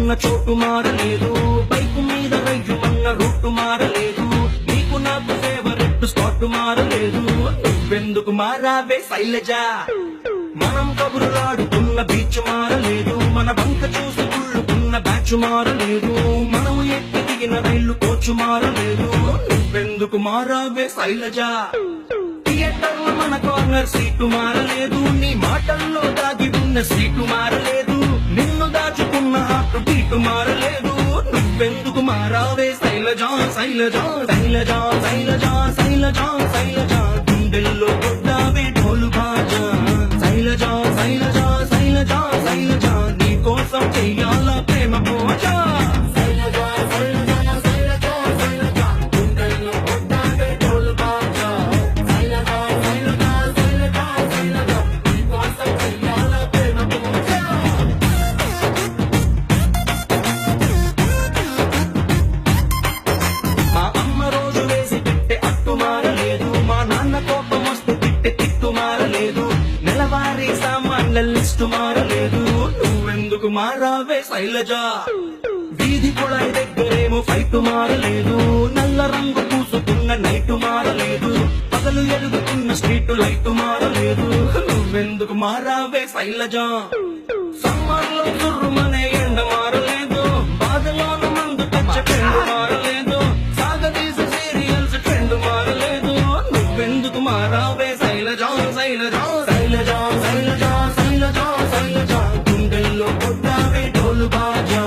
ఉన్న చోటు మారలేదు, బైకు మీద రయ్యుమన్న రూటు మారలేదు, నీకు నాకు ఫేవరెట్ స్పాట్ మారలేదు. నువ్వెందుకు మారావే శైలజ? మనం కబురులాడుతున్న బీచ్ మారలేదు, మన బంక చూసి కుళ్ళుకున్న బ్యాచ్ మారలేదు, మనం ఎక్కి దిగిన రైలు కోచు మారలేదు. నువ్వెందుకు మారావే శైలజ? థియేటర్ లో మన కార్నర్ సీటు మారలేదు, నీ మాటల్లో దాగి ఉన్న సీటు మారలేదు, నిన్ను దాచుకున్న హార్ట్ బీటు మారలేదు. నువ్వెందుకు మారావే శైలజ? శైలజ శైలజ శైలజ శైలజ శైలజ గుండెల్లో కొట్టావే ఢోలు బాజా. శైలజ శైలజ శైలజ శైలజ నీ కోసం చెయ్యాల ప్రేమ పూజ. శైలజ శైలజ శైలజ శైలజ గుండెల్లో కొట్టావే ఢోలు బాజా. శైలజ శైలజ శైలజ శైలజ నీ కోసం చెయ్యాల ప్రేమ పూజ. మా అమ్మ రోజు వేసి తిట్టే అట్టు మారలేదు, మా నాన్న కోపం వస్తే తిట్టే తిట్టు మారలేదు, నెలవారీ సామాన్ల లిస్టు మారలేదు. నువ్వెందుకు మారావే శైలజ? వీధి కుళాయి దగ్గరేమో ఫైట్ మారలేదు, నల్ల రంగు పూసుకున్న నైట్ మారలేదు, పగలు ఎలుగుతున్న స్ట్రీట్ లైట్ మారలేదు. నువ్వెందుకు మారావే శైలజ? సమ్మర్లో తుర్రుమనే ఎండ మారలేదు, బాధలోన మందు తెచ్చే ఫ్రెండ్ మారలేదు, సాగదీసే సీరియల్స్ ట్రెండ్ మారలేదు. నువ్వెందుకు మారావే శైలజ? శైలజ శైలజ శైలజ శైలజ శైలజ గుండెల్లో కొట్టావే ఢోలు బాజా.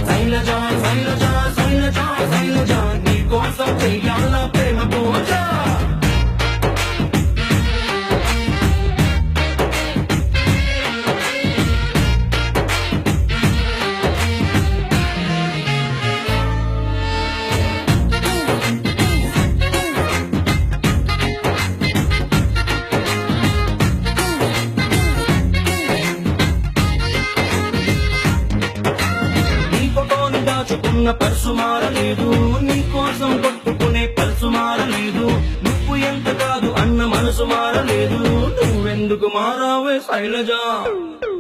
శైలజ శైలజ శైలజ శైలజ నీ కోసం చెయ్యాల ప్రేమ పూజ. నీ ఫోటోని దాచుకున్న పర్సు మారలేదు, నీ కోసం కొట్టుకునే పల్సు మారలేదు, నువ్వు ఎంత కాదు అన్న మనసు మారలేదు. నువ్వెందుకు మారావే శైలజ?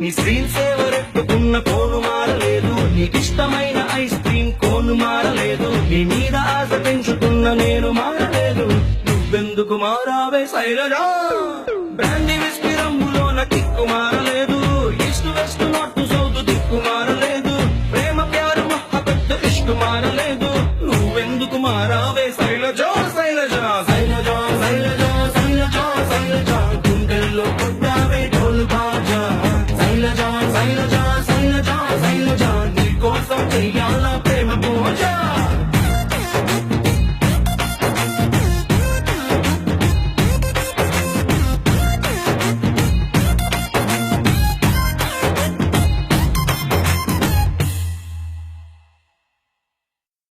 నీ స్క్రీన్ సేవర్ ఎట్టుకున్న ఫోను మారలేదు, నీకిష్టమైన ఐస్ క్రీమ్ కోను మారలేదు, నీ మీద ఆశ పెంచుకున్న నేను మారలేదు. నువ్వెందుకు మారావే శైలజ? బ్రాండీ విస్కీ రంగులోన కిక్కు మారలేదు, ఈస్ట్ వెస్ట్ నార్త్ సౌత్ దిక్కు మారలేదు, ప్రేమ ప్యారు మహబత్ ఇష్క్ మారలేదు. నువ్వెందుకు మారా